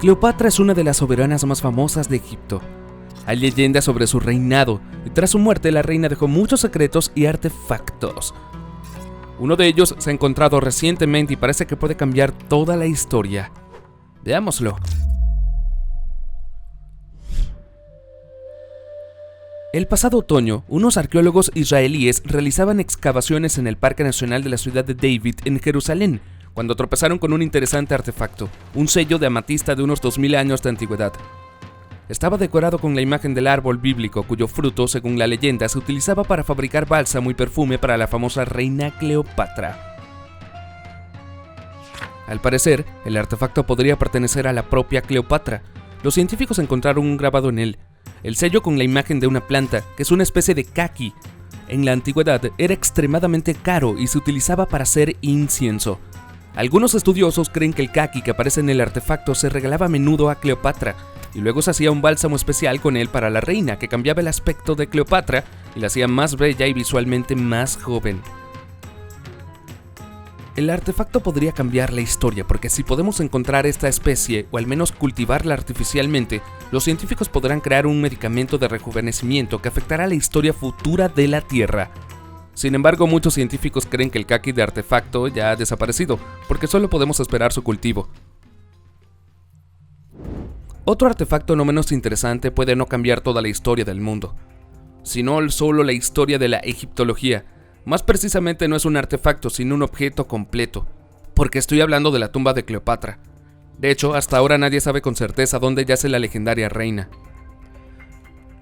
Cleopatra es una de las soberanas más famosas de Egipto. Hay leyendas sobre su reinado, y tras su muerte la reina dejó muchos secretos y artefactos. Uno de ellos se ha encontrado recientemente y parece que puede cambiar toda la historia. Veámoslo. El pasado otoño, unos arqueólogos israelíes realizaban excavaciones en el Parque Nacional de la ciudad de David, en Jerusalén, cuando tropezaron con un interesante artefacto, un sello de amatista de unos 2000 años de antigüedad. Estaba decorado con la imagen del árbol bíblico, cuyo fruto, según la leyenda, se utilizaba para fabricar bálsamo y perfume para la famosa reina Cleopatra. Al parecer, el artefacto podría pertenecer a la propia Cleopatra. Los científicos encontraron un grabado en él, el sello con la imagen de una planta, que es una especie de caqui. En la antigüedad era extremadamente caro y se utilizaba para hacer incienso. Algunos estudiosos creen que el caqui que aparece en el artefacto se regalaba a menudo a Cleopatra, y luego se hacía un bálsamo especial con él para la reina, que cambiaba el aspecto de Cleopatra y la hacía más bella y visualmente más joven. El artefacto podría cambiar la historia, porque si podemos encontrar esta especie, o al menos cultivarla artificialmente, los científicos podrán crear un medicamento de rejuvenecimiento que afectará la historia futura de la Tierra. Sin embargo, muchos científicos creen que el caqui de artefacto ya ha desaparecido, porque solo podemos esperar su cultivo. Otro artefacto no menos interesante puede no cambiar toda la historia del mundo, sino solo la historia de la egiptología. Más precisamente no es un artefacto, sino un objeto completo, porque estoy hablando de la tumba de Cleopatra. De hecho, hasta ahora nadie sabe con certeza dónde yace la legendaria reina.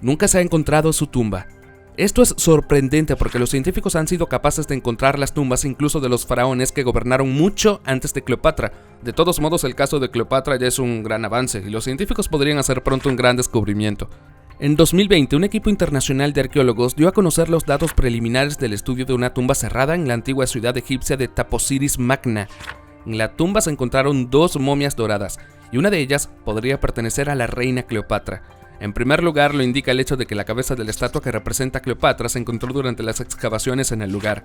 Nunca se ha encontrado su tumba. Esto es sorprendente porque los científicos han sido capaces de encontrar las tumbas incluso de los faraones que gobernaron mucho antes de Cleopatra. De todos modos, el caso de Cleopatra ya es un gran avance y los científicos podrían hacer pronto un gran descubrimiento. En 2020, un equipo internacional de arqueólogos dio a conocer los datos preliminares del estudio de una tumba cerrada en la antigua ciudad egipcia de Taposiris Magna. En la tumba se encontraron 2 momias doradas, y una de ellas podría pertenecer a la reina Cleopatra. En primer lugar, lo indica el hecho de que la cabeza de la estatua que representa a Cleopatra se encontró durante las excavaciones en el lugar.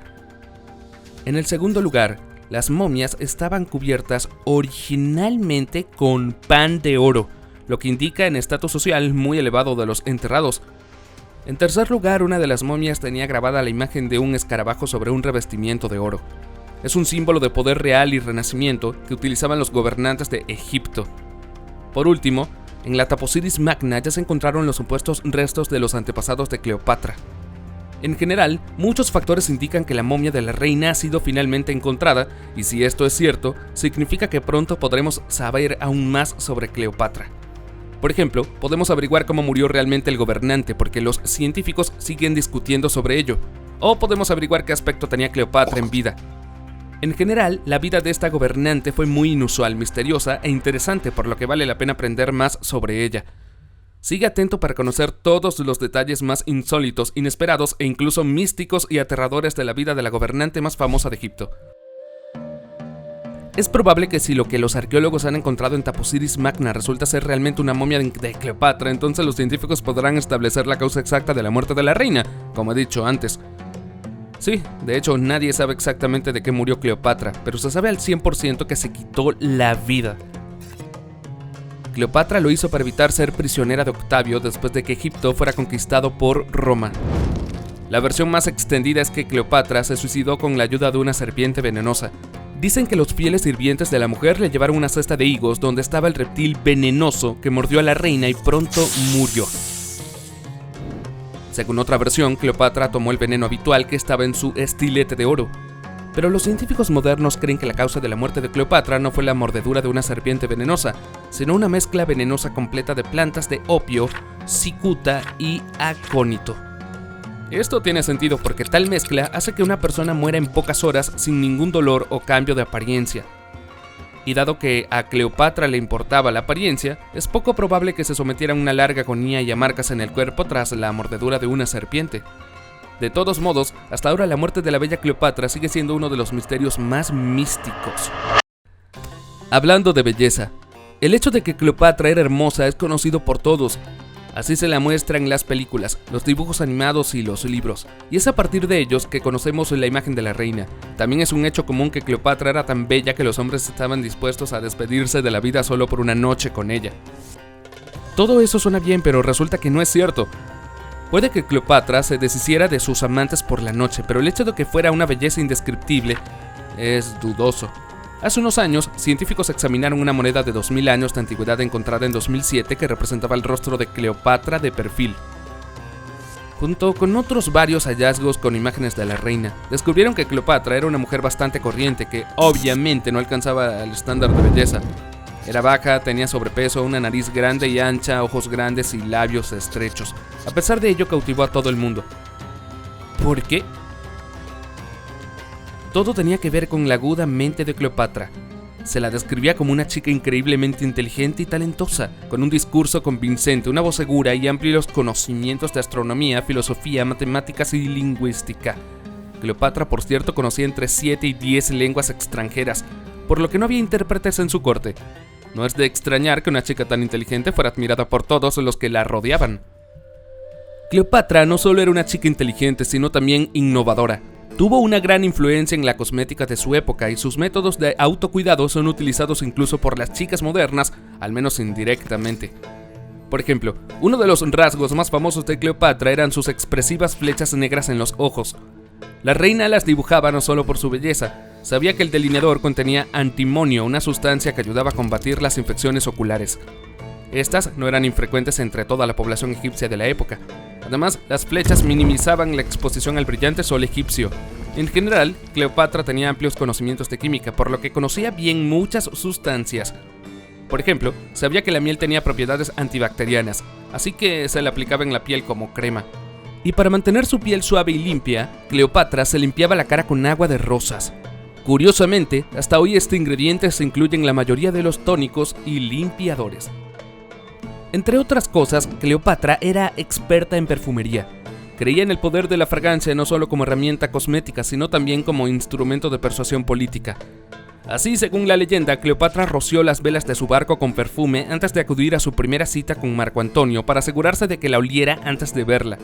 En el segundo lugar, las momias estaban cubiertas originalmente con pan de oro, lo que indica un estatus social muy elevado de los enterrados. En tercer lugar, una de las momias tenía grabada la imagen de un escarabajo sobre un revestimiento de oro. Es un símbolo de poder real y renacimiento que utilizaban los gobernantes de Egipto. Por último, en la Taposiris Magna ya se encontraron los supuestos restos de los antepasados de Cleopatra. En general, muchos factores indican que la momia de la reina ha sido finalmente encontrada, y si esto es cierto, significa que pronto podremos saber aún más sobre Cleopatra. Por ejemplo, podemos averiguar cómo murió realmente el gobernante porque los científicos siguen discutiendo sobre ello, o podemos averiguar qué aspecto tenía Cleopatra en vida. En general, la vida de esta gobernante fue muy inusual, misteriosa e interesante, por lo que vale la pena aprender más sobre ella. Sigue atento para conocer todos los detalles más insólitos, inesperados e incluso místicos y aterradores de la vida de la gobernante más famosa de Egipto. Es probable que si lo que los arqueólogos han encontrado en Taposiris Magna resulta ser realmente una momia de Cleopatra, entonces los científicos podrán establecer la causa exacta de la muerte de la reina, como he dicho antes. Sí, de hecho nadie sabe exactamente de qué murió Cleopatra, pero se sabe al 100% que se quitó la vida. Cleopatra lo hizo para evitar ser prisionera de Octavio después de que Egipto fuera conquistado por Roma. La versión más extendida es que Cleopatra se suicidó con la ayuda de una serpiente venenosa. Dicen que los fieles sirvientes de la mujer le llevaron una cesta de higos donde estaba el reptil venenoso que mordió a la reina y pronto murió. Según otra versión, Cleopatra tomó el veneno habitual que estaba en su estilete de oro. Pero los científicos modernos creen que la causa de la muerte de Cleopatra no fue la mordedura de una serpiente venenosa, sino una mezcla venenosa completa de plantas de opio, cicuta y acónito. Esto tiene sentido porque tal mezcla hace que una persona muera en pocas horas sin ningún dolor o cambio de apariencia. Y dado que a Cleopatra le importaba la apariencia, es poco probable que se sometiera a una larga agonía y a marcas en el cuerpo tras la mordedura de una serpiente. De todos modos, hasta ahora la muerte de la bella Cleopatra sigue siendo uno de los misterios más místicos. Hablando de belleza, el hecho de que Cleopatra era hermosa es conocido por todos. Así se la muestra en las películas, los dibujos animados y los libros, y es a partir de ellos que conocemos la imagen de la reina. También es un hecho común que Cleopatra era tan bella que los hombres estaban dispuestos a despedirse de la vida solo por una noche con ella. Todo eso suena bien, pero resulta que no es cierto. Puede que Cleopatra se deshiciera de sus amantes por la noche, pero el hecho de que fuera una belleza indescriptible es dudoso. Hace unos años, científicos examinaron una moneda de 2000 años de antigüedad encontrada en 2007 que representaba el rostro de Cleopatra de perfil. Junto con otros varios hallazgos con imágenes de la reina, descubrieron que Cleopatra era una mujer bastante corriente que obviamente no alcanzaba el estándar de belleza. Era baja, tenía sobrepeso, una nariz grande y ancha, ojos grandes y labios estrechos. A pesar de ello, cautivó a todo el mundo. ¿Por qué? Todo tenía que ver con la aguda mente de Cleopatra. Se la describía como una chica increíblemente inteligente y talentosa, con un discurso convincente, una voz segura y amplios conocimientos de astronomía, filosofía, matemáticas y lingüística. Cleopatra, por cierto, conocía entre 7 y 10 lenguas extranjeras, por lo que no había intérpretes en su corte. No es de extrañar que una chica tan inteligente fuera admirada por todos los que la rodeaban. Cleopatra no solo era una chica inteligente, sino también innovadora. Tuvo una gran influencia en la cosmética de su época y sus métodos de autocuidado son utilizados incluso por las chicas modernas, al menos indirectamente. Por ejemplo, uno de los rasgos más famosos de Cleopatra eran sus expresivas flechas negras en los ojos. La reina las dibujaba no solo por su belleza, sabía que el delineador contenía antimonio, una sustancia que ayudaba a combatir las infecciones oculares. Estas no eran infrecuentes entre toda la población egipcia de la época. Además, las flechas minimizaban la exposición al brillante sol egipcio. En general, Cleopatra tenía amplios conocimientos de química, por lo que conocía bien muchas sustancias. Por ejemplo, sabía que la miel tenía propiedades antibacterianas, así que se la aplicaba en la piel como crema. Y para mantener su piel suave y limpia, Cleopatra se limpiaba la cara con agua de rosas. Curiosamente, hasta hoy este ingrediente se incluye en la mayoría de los tónicos y limpiadores. Entre otras cosas, Cleopatra era experta en perfumería. Creía en el poder de la fragancia no solo como herramienta cosmética, sino también como instrumento de persuasión política. Así, según la leyenda, Cleopatra roció las velas de su barco con perfume antes de acudir a su primera cita con Marco Antonio para asegurarse de que la oliera antes de verla.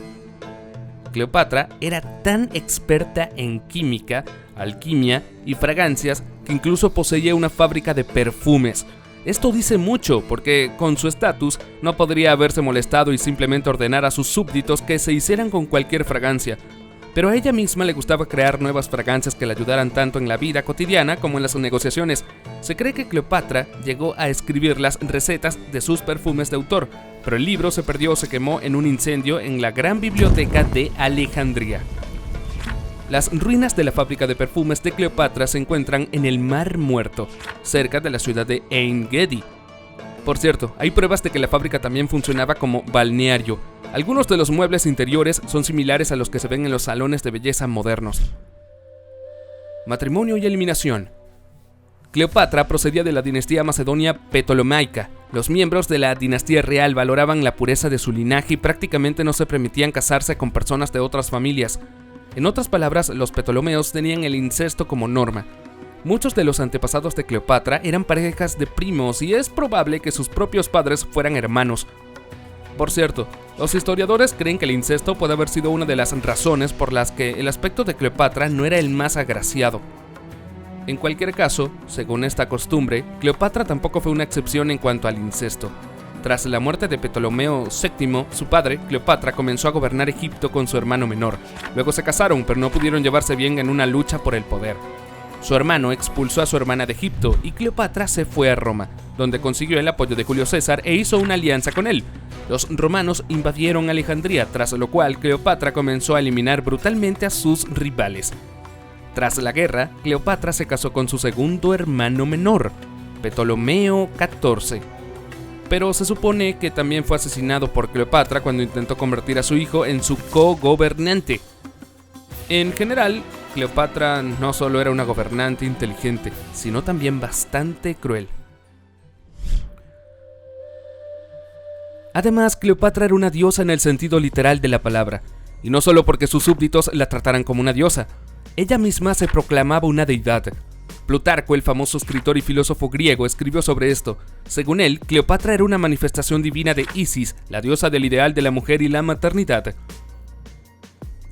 Cleopatra era tan experta en química, alquimia y fragancias que incluso poseía una fábrica de perfumes. Esto dice mucho porque, con su estatus, no podría haberse molestado y simplemente ordenar a sus súbditos que se hicieran con cualquier fragancia. Pero a ella misma le gustaba crear nuevas fragancias que le ayudaran tanto en la vida cotidiana como en las negociaciones. Se cree que Cleopatra llegó a escribir las recetas de sus perfumes de autor, pero el libro se perdió o se quemó en un incendio en la Gran Biblioteca de Alejandría. Las ruinas de la fábrica de perfumes de Cleopatra se encuentran en el Mar Muerto, cerca de la ciudad de Ein Gedi. Por cierto, hay pruebas de que la fábrica también funcionaba como balneario. Algunos de los muebles interiores son similares a los que se ven en los salones de belleza modernos. Matrimonio y eliminación. Cleopatra procedía de la dinastía macedonia ptolomaica. Los miembros de la dinastía real valoraban la pureza de su linaje y prácticamente no se permitían casarse con personas de otras familias. En otras palabras, los ptolomeos tenían el incesto como norma. Muchos de los antepasados de Cleopatra eran parejas de primos y es probable que sus propios padres fueran hermanos. Por cierto, los historiadores creen que el incesto puede haber sido una de las razones por las que el aspecto de Cleopatra no era el más agraciado. En cualquier caso, según esta costumbre, Cleopatra tampoco fue una excepción en cuanto al incesto. Tras la muerte de Ptolomeo VII, su padre, Cleopatra, comenzó a gobernar Egipto con su hermano menor. Luego se casaron, pero no pudieron llevarse bien en una lucha por el poder. Su hermano expulsó a su hermana de Egipto y Cleopatra se fue a Roma, donde consiguió el apoyo de Julio César e hizo una alianza con él. Los romanos invadieron Alejandría, tras lo cual Cleopatra comenzó a eliminar brutalmente a sus rivales. Tras la guerra, Cleopatra se casó con su segundo hermano menor, Ptolomeo XIV. Pero se supone que también fue asesinado por Cleopatra cuando intentó convertir a su hijo en su co-gobernante. En general, Cleopatra no solo era una gobernante inteligente, sino también bastante cruel. Además, Cleopatra era una diosa en el sentido literal de la palabra, y no solo porque sus súbditos la trataran como una diosa. Ella misma se proclamaba una deidad. Plutarco, el famoso escritor y filósofo griego, escribió sobre esto. Según él, Cleopatra era una manifestación divina de Isis, la diosa del ideal de la mujer y la maternidad.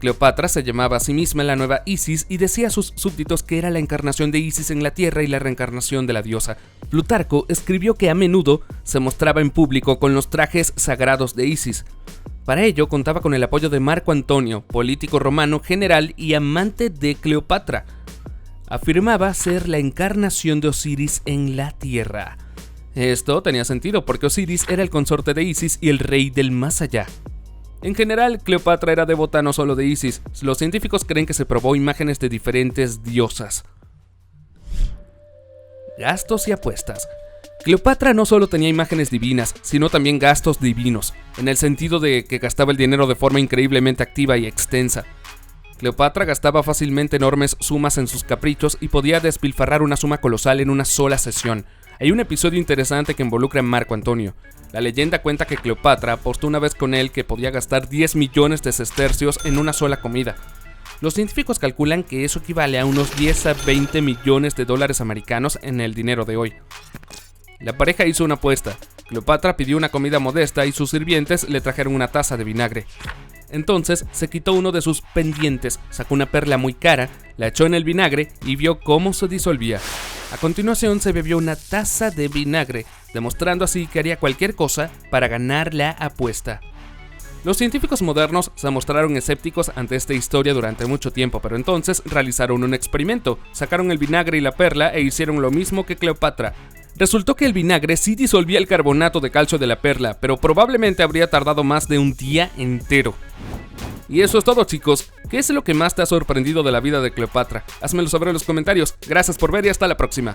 Cleopatra se llamaba a sí misma la nueva Isis y decía a sus súbditos que era la encarnación de Isis en la tierra y la reencarnación de la diosa. Plutarco escribió que a menudo se mostraba en público con los trajes sagrados de Isis. Para ello contaba con el apoyo de Marco Antonio, político romano, general y amante de Cleopatra. Afirmaba ser la encarnación de Osiris en la tierra. Esto tenía sentido porque Osiris era el consorte de Isis y el rey del más allá. En general, Cleopatra era devota no solo de Isis. Los científicos creen que se probó imágenes de diferentes diosas. Gastos y apuestas. Cleopatra no solo tenía imágenes divinas, sino también gastos divinos, en el sentido de que gastaba el dinero de forma increíblemente activa y extensa. Cleopatra gastaba fácilmente enormes sumas en sus caprichos y podía despilfarrar una suma colosal en una sola sesión. Hay un episodio interesante que involucra a Marco Antonio. La leyenda cuenta que Cleopatra apostó una vez con él que podía gastar 10 millones de sestercios en una sola comida. Los científicos calculan que eso equivale a unos 10 a 20 millones de dólares americanos en el dinero de hoy. La pareja hizo una apuesta. Cleopatra pidió una comida modesta y sus sirvientes le trajeron una taza de vinagre. Entonces se quitó uno de sus pendientes, sacó una perla muy cara, la echó en el vinagre y vio cómo se disolvía. A continuación se bebió una taza de vinagre, demostrando así que haría cualquier cosa para ganar la apuesta. Los científicos modernos se mostraron escépticos ante esta historia durante mucho tiempo, pero entonces realizaron un experimento, sacaron el vinagre y la perla e hicieron lo mismo que Cleopatra. Resultó que el vinagre sí disolvía el carbonato de calcio de la perla, pero probablemente habría tardado más de un día entero. Y eso es todo, chicos. ¿Qué es lo que más te ha sorprendido de la vida de Cleopatra? Házmelo saber en los comentarios. Gracias por ver y hasta la próxima.